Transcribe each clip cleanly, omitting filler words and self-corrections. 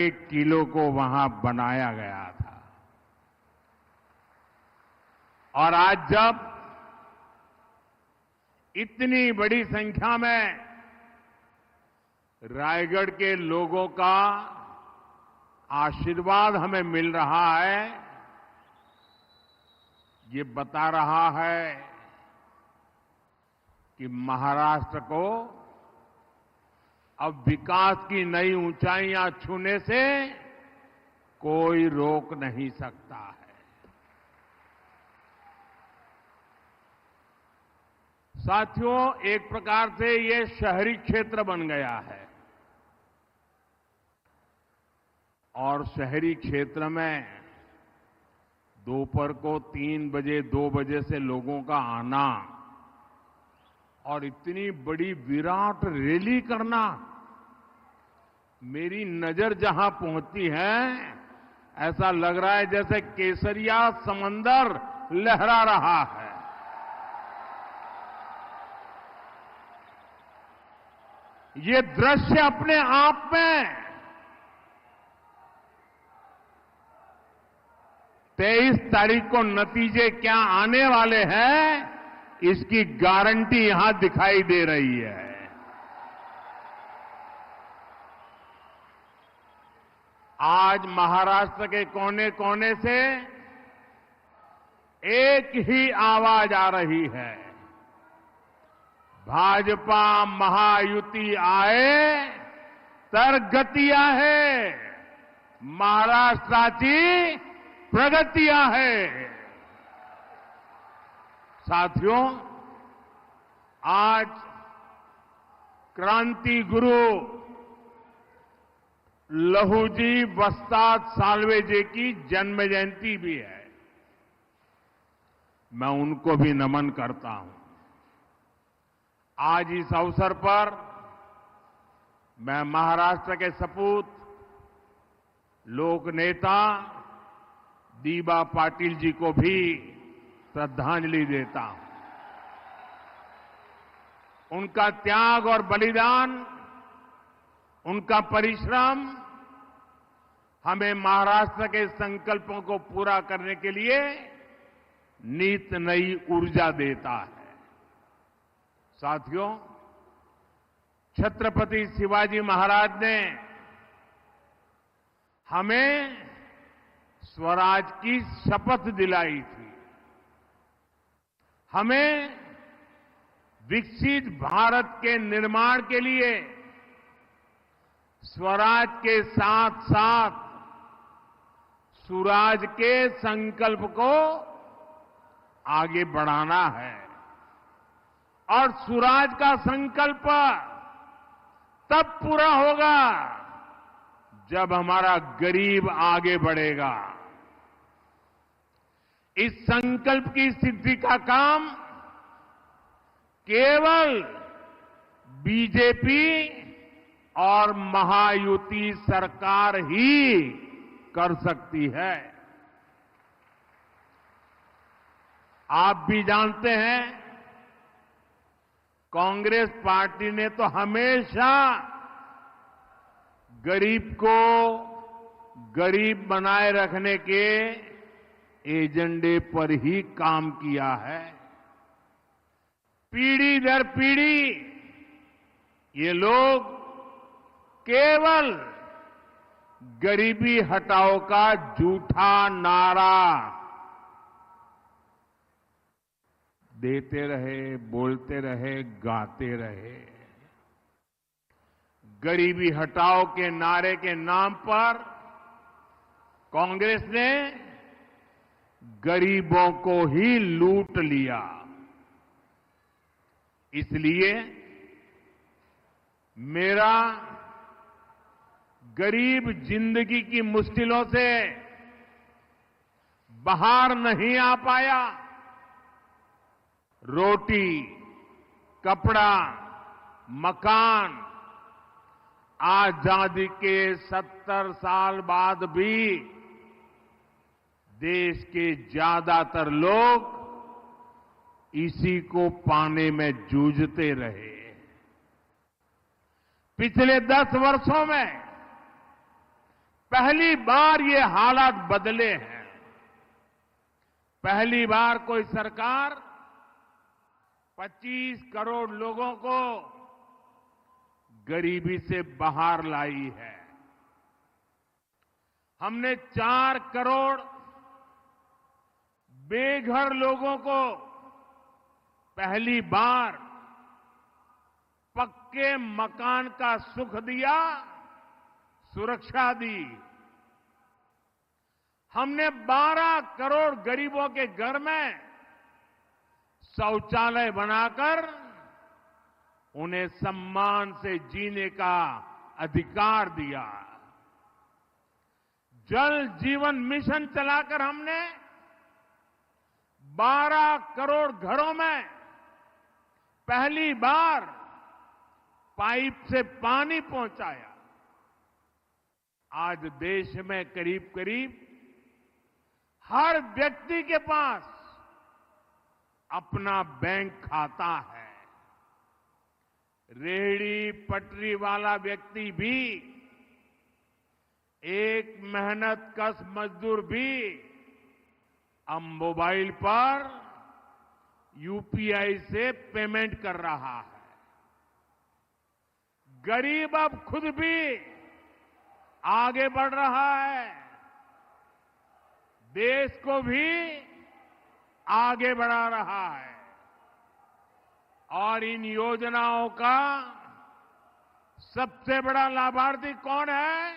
1 kilo को वहां बनाया गया था। और आज जब इतनी बड़ी संख्या में रायगढ़ के लोगों का आशीर्वाद हमें मिल रहा है, ये बता रहा है कि महाराष्ट्र को अब विकास की नई ऊंचाइयां छूने से कोई रोक नहीं सकता है। साथियों, एक प्रकार से ये शहरी क्षेत्र बन गया है और शहरी क्षेत्र में दोपहर को 3 बजे 2 बजे से लोगों का आना और इतनी बड़ी विराट रैली करना, मेरी नजर जहां पहुंचती है ऐसा लग रहा है जैसे केसरिया समंदर लहरा रहा है। ये दृश्य अपने आप में 23 तारीख को नतीजे क्या आने वाले हैं, इसकी गारंटी यहां दिखाई दे रही है। आज महाराष्ट्र के कोने कोने से एक ही आवाज आ रही है, भाजपा महायुती आए तर गती आहे, महाराष्ट्राची प्रगति आहे। साथियों, आज क्रांति गुरु लहूजी वस्ताद साल्वे जी की जन्म जयंती भी है। मैं उनको भी नमन करता हूं। आज इस अवसर पर मैं महाराष्ट्र के सपूत लोक नेता दीबा पाटिल जी को भी श्रद्धांजलि देता हूं। उनका त्याग और बलिदान, उनका परिश्रम हमें महाराष्ट्र के संकल्पों को पूरा करने के लिए नित नई ऊर्जा देता है। साथियों, छत्रपति शिवाजी महाराज ने हमें स्वराज की शपथ दिलाई थी। हमें विकसित भारत के निर्माण के लिए स्वराज के साथ साथ सुराज के संकल्प को आगे बढ़ाना है। और सुराज का संकल्प तब पूरा होगा जब हमारा गरीब आगे बढ़ेगा। इस संकल्प की सिद्धि का काम केवल बीजेपी और महायुति सरकार ही कर सकती है। आप भी जानते हैं, कांग्रेस पार्टी ने तो हमेशा गरीब को गरीब बनाए रखने के एजेंडे पर ही काम किया है। पीढ़ी दर पीढ़ी ये लोग केवल गरीबी हटाओ का झूठा नारा देते रहे, बोलते रहे, गाते रहे। गरीबी हटाओ के नारे के नाम पर कांग्रेस ने गरीबों को ही लूट लिया। इसलिए मेरा गरीब जिंदगी की मुश्किलों से बाहर नहीं आ पाया। रोटी, कपड़ा, मकान, आजादी के 70 साल बाद भी देश के ज्यादातर लोग इसी को पाने में जूझते रहे। पिछले 10 वर्षों में पहली बार ये हालात बदले हैं। पहली बार कोई सरकार 25 करोड़ लोगों को गरीबी से बाहर लाई है। हमने 4 करोड़ बेघर लोगों को पहली बार पक्के मकान का सुख दिया, सुरक्षा दी। हमने 12 करोड़ गरीबों के घर में शौचालय बनाकर उन्हें सम्मान से जीने का अधिकार दिया। जल जीवन मिशन चलाकर हमने 12 करोड़ घरों में पहली बार पाइप से पानी पहुंचाया। आज देश में करीब करीब हर व्यक्ति के पास अपना बैंक खाता है। रेहड़ी पटरी वाला व्यक्ति भी, एक मेहनतकश मजदूर भी अब मोबाइल पर यूपीआई से पेमेंट कर रहा है। गरीब अब खुद भी आगे बढ़ रहा है, देश को भी आगे बढ़ा रहा है। और इन योजनाओं का सबसे बड़ा लाभार्थी कौन है?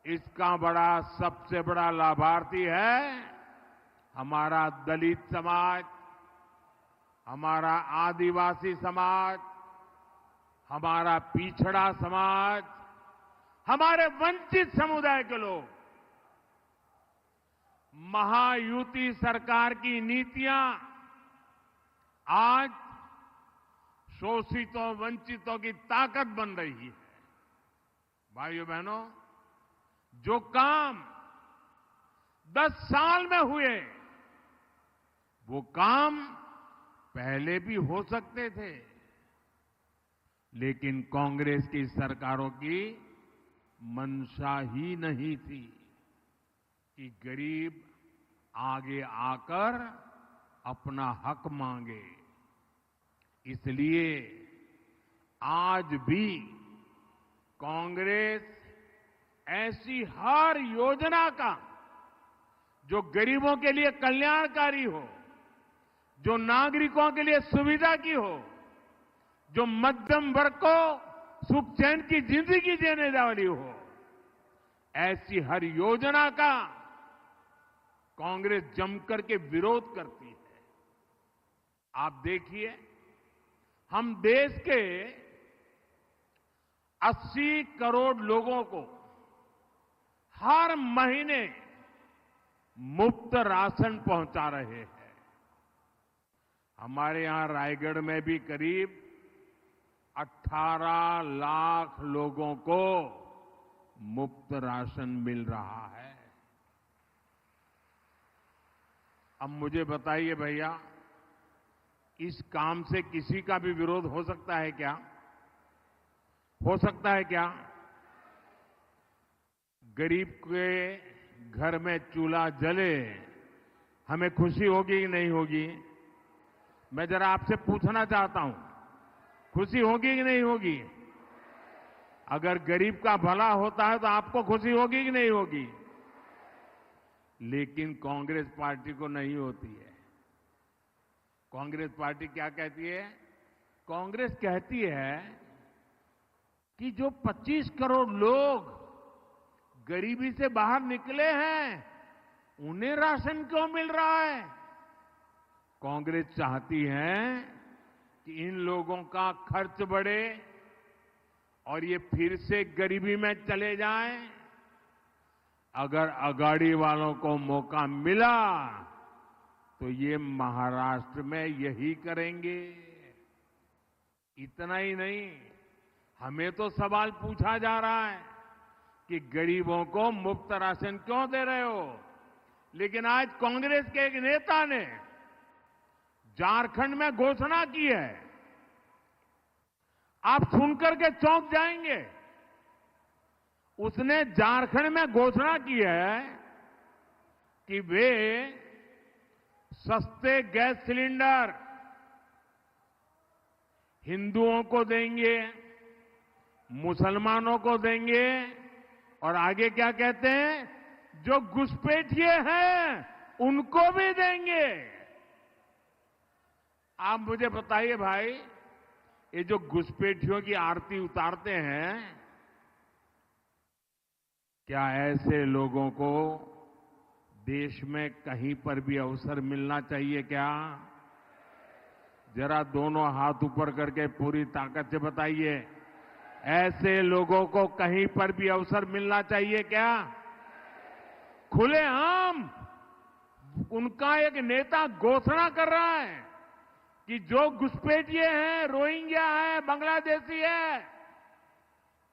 इसका सबसे बड़ा लाभार्थी है हमारा दलित समाज, हमारा आदिवासी समाज, हमारा पिछड़ा समाज, हमारे वंचित समुदाय के लोग। महायुति सरकार की नीतियां आज शोषितों वंचितों की ताकत बन रही है। भाइयों बहनों, जो काम 10 साल में हुए वो काम पहले भी हो सकते थे, लेकिन कांग्रेस की सरकारों की मंशा ही नहीं थी कि गरीब आगे आकर अपना हक मांगे। इसलिए आज भी कांग्रेस ऐसी हर योजना का जो गरीबों के लिए कल्याणकारी हो, जो नागरिकों के लिए सुविधा की हो, जो मध्यम वर्ग को सुख चैन की जिंदगी देने वाली हो, ऐसी हर योजना का कांग्रेस जमकर के विरोध करती है। आप देखिए, हम देश के 80 करोड़ लोगों को हर महीने मुफ्त राशन पहुंचा रहे हैं। हमारे यहां रायगढ़ में भी करीब 18 लाख लोगों को मुफ्त राशन मिल रहा है। अब मुझे बताइए भैया, इस काम से किसी का भी विरोध हो सकता है क्या? हो सकता है क्या? गरीब के घर में चूल्हा जले, हमें खुशी होगी कि नहीं होगी? मैं जरा आपसे पूछना चाहता हूं, खुशी होगी कि नहीं होगी? अगर गरीब का भला होता है तो आपको खुशी होगी कि नहीं होगी? लेकिन कांग्रेस पार्टी को नहीं होती है। कांग्रेस पार्टी क्या कहती है? कांग्रेस कहती है कि जो 25 करोड़ लोग गरीबी से बाहर निकले हैं, उन्हें राशन क्यों मिल रहा है? कांग्रेस चाहती है कि इन लोगों का खर्च बढ़े और ये फिर से गरीबी में चले जाएं। अगर अगाड़ी वालों को मौका मिला तो ये महाराष्ट्र में यही करेंगे। इतना ही नहीं, हमें तो सवाल पूछा जा रहा है कि गरीबों को मुफ्त राशन क्यों दे रहे हो? लेकिन आज कांग्रेस के एक नेता ने झारखंड में घोषणा की है, आप सुनकर के चौंक जाएंगे। उसने झारखंड में घोषणा की है कि वे सस्ते गैस सिलेंडर हिंदुओं को देंगे, मुसलमानों को देंगे और आगे क्या कहते हैं, जो घुसपैठिए हैं उनको भी देंगे। आप मुझे बताइए भाई, ये जो घुसपैठियों की आरती उतारते हैं, क्या ऐसे लोगों को देश में कहीं पर भी अवसर मिलना चाहिए क्या? जरा दोनों हाथ ऊपर करके पूरी ताकत से बताइए, ऐसे लोगों को कहीं पर भी अवसर मिलना चाहिए क्या? खुलेआम उनका एक नेता घोषणा कर रहा है कि जो घुसपैठिए हैं, रोहिंग्या है, बांग्लादेशी है,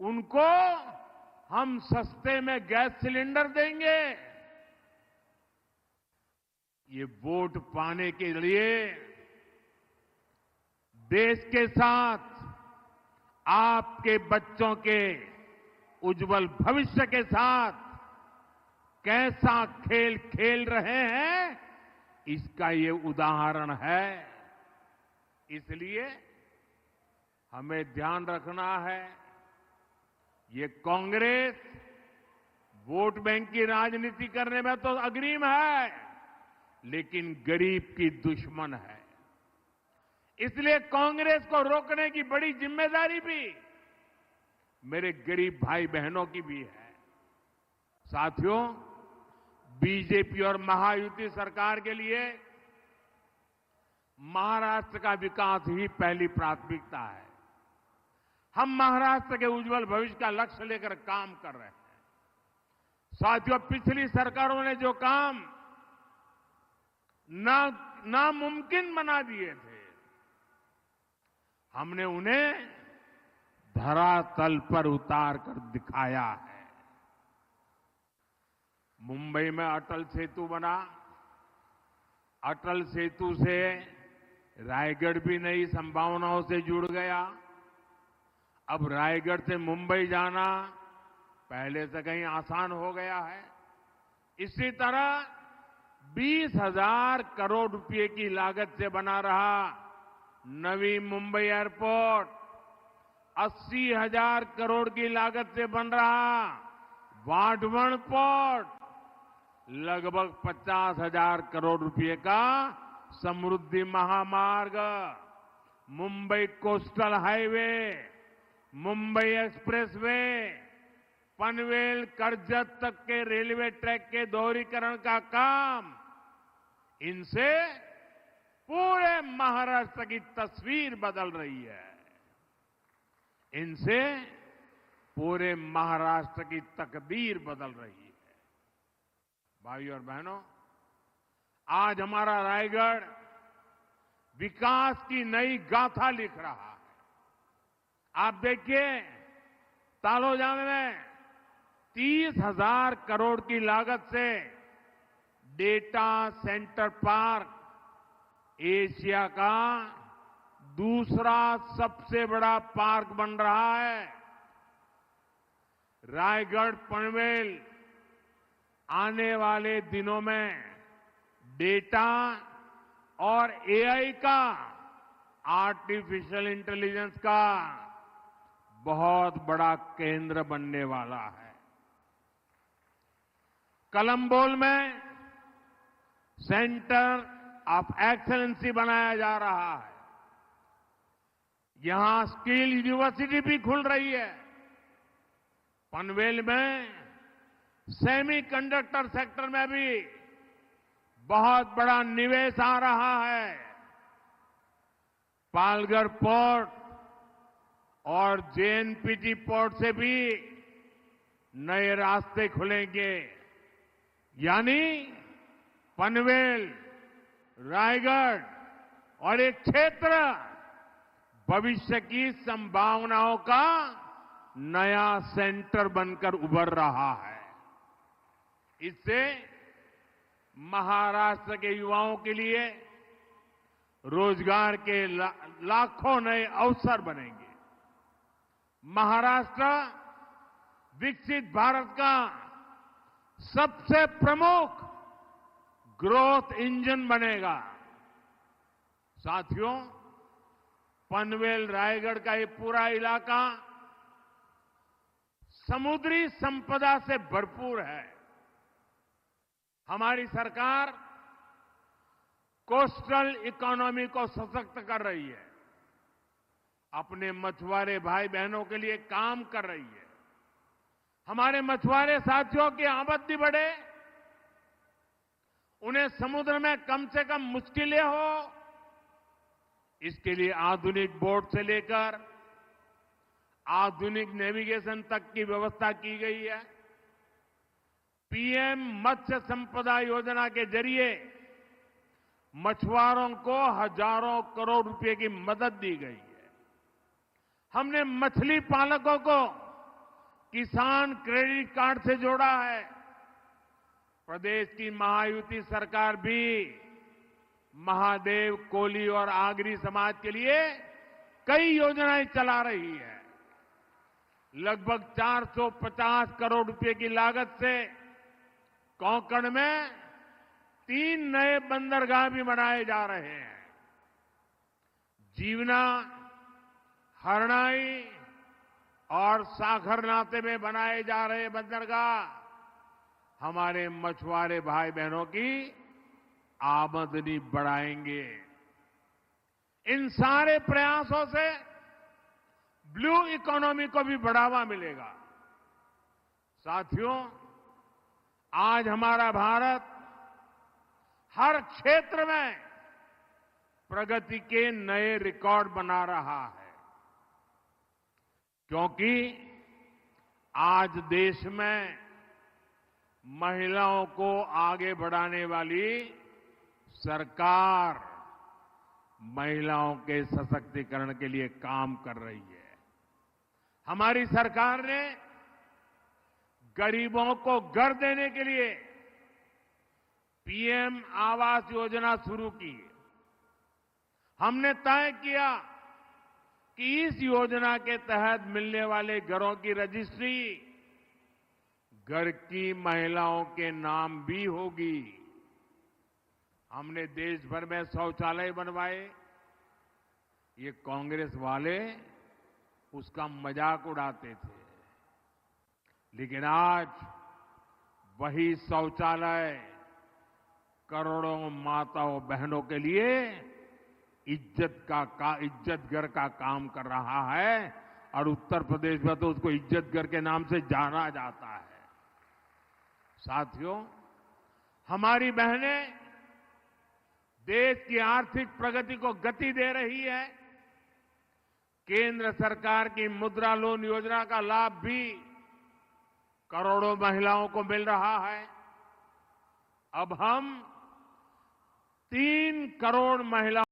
उनको हम सस्ते में गैस सिलेंडर देंगे। ये वोट पाने के लिए देश के साथ आपके बच्चों के उज्जवल भविष्य के साथ कैसा खेल खेल रहे हैं, इसका ये उदाहरण है। इसलिए हमें ध्यान रखना है, ये कांग्रेस वोट बैंक की राजनीति करने में तो अग्रिम है, लेकिन गरीब की दुश्मन है। इसलिए कांग्रेस को रोकने की बड़ी जिम्मेदारी भी मेरे गरीब भाई बहनों की भी है। साथियों, बीजेपी और महायुति सरकार के लिए महाराष्ट्र का विकास ही पहली प्राथमिकता है। हम महाराष्ट्र के उज्जवल भविष्य का लक्ष्य लेकर काम कर रहे हैं। साथियों, पिछली सरकारों ने जो काम नामुमकिन बना दिए थे, हमने उन्हें धरातल पर उतार कर दिखाया है। मुंबई में अटल सेतु बना, अटल सेतु से रायगढ़ भी नई संभावनाओं से जुड़ गया। अब रायगढ़ से मुंबई जाना पहले से कहीं आसान हो गया है। इसी तरह 20,000 करोड़ रुपए की लागत से बना रहा नवी मुंबई एयरपोर्ट, 80,000 करोड़ की लागत से बन रहा वाढवण पोर्ट, लगभग 50,000 करोड़ रुपए का समृद्धि महामार्ग, Mumbai coastal highway, Mumbai expressway, Panvel Karjat तक के रेलवे ट्रैक के दोहरीकरण का काम, इनसे पूरे महाराष्ट्र की तस्वीर बदल रही है। इनसे पूरे महाराष्ट्र की तकदीर बदल रही है। भाइयों और बहनों, आज हमारा रायगढ़ विकास की नई गाथा लिख रहा है। आप देखिए, तालोजा में 30,000 करोड़ की लागत से डेटा सेंटर पार्क एशिया का दूसरा सबसे बड़ा पार्क बन रहा है। रायगढ़ पनवेल आने वाले दिनों में डेटा और एआई का, आर्टिफिशियल इंटेलिजेंस का बहुत बड़ा केंद्र बनने वाला है। कलम्बोल में सेंटर ऑफ एक्सेलेंसी बनाया जा रहा है। यहां स्किल यूनिवर्सिटी भी खुल रही है। पनवेल में सेमीकंडक्टर सेक्टर में भी बहुत बड़ा निवेश आ रहा है। पालघर पोर्ट और जेएनपीटी पोर्ट से भी नए रास्ते खुलेंगे। यानी पनवेल, रायगढ़ और एक क्षेत्र भविष्य की संभावनाओं का नया सेंटर बनकर उभर रहा है। इससे महाराष्ट्र के युवाओं के लिए रोजगार के लाखों नए अवसर बनेंगे। महाराष्ट्र विकसित भारत का सबसे प्रमुख ग्रोथ इंजन बनेगा। साथियों, पनवेल रायगढ़ का ये पूरा इलाका समुद्री संपदा से भरपूर है। हमारी सरकार कोस्टल इकोनॉमी को सशक्त कर रही है, अपने मछुआरे भाई बहनों के लिए काम कर रही है। हमारे मछुआरे साथियों की आमदनी बढ़े, उन्हें समुद्र में कम से कम मुश्किलें हो, इसके लिए आधुनिक बोट से लेकर आधुनिक नेविगेशन तक की व्यवस्था की गई है। पीएम मत्स्य संपदा योजना के जरिए मछुआरों को हजारों करोड़ रुपए की मदद दी गई है। हमने मछली पालकों को किसान क्रेडिट कार्ड से जोड़ा है। प्रदेश की महायुति सरकार भी महादेव, कोली और आगरी समाज के लिए कई योजनाएं चला रही है। लगभग 450 करोड़ रुपए की लागत से कोंकण में 3 नए बंदरगाह भी बनाए जा रहे हैं। जीवना, हरनाई और साखरनाते में बनाए जा रहे बंदरगाह हमारे मछुआरे भाई बहनों की आमदनी बढ़ाएंगे। इन सारे प्रयासों से ब्लू इकोनॉमी को भी बढ़ावा मिलेगा। साथियों, आज हमारा भारत हर क्षेत्र में प्रगति के नए रिकॉर्ड बना रहा है, क्योंकि आज देश में महिलाओं को आगे बढ़ाने वाली सरकार महिलाओं के सशक्तिकरण के लिए काम कर रही है। हमारी सरकार ने गरीबों को घर देने के लिए पीएम आवास योजना शुरू की। हमने तय किया कि इस योजना के तहत मिलने वाले घरों की रजिस्ट्री घर की महिलाओं के नाम भी होगी। हमने देश भर में शौचालय बनवाए। ये कांग्रेस वाले उसका मजाक उड़ाते थे, लेकिन आज वही शौचालय करोड़ों माताओं बहनों के लिए इज्जत घर का काम कर रहा है और उत्तर प्रदेश में तो उसको इज्जत घर के नाम से जाना जाता है। साथियों, हमारी बहनें देश की आर्थिक प्रगति को गति दे रही है। केंद्र सरकार की मुद्रा लोन योजना का लाभ भी करोड़ों महिलाओं को मिल रहा है। अब हम 3 करोड़ महिलाओं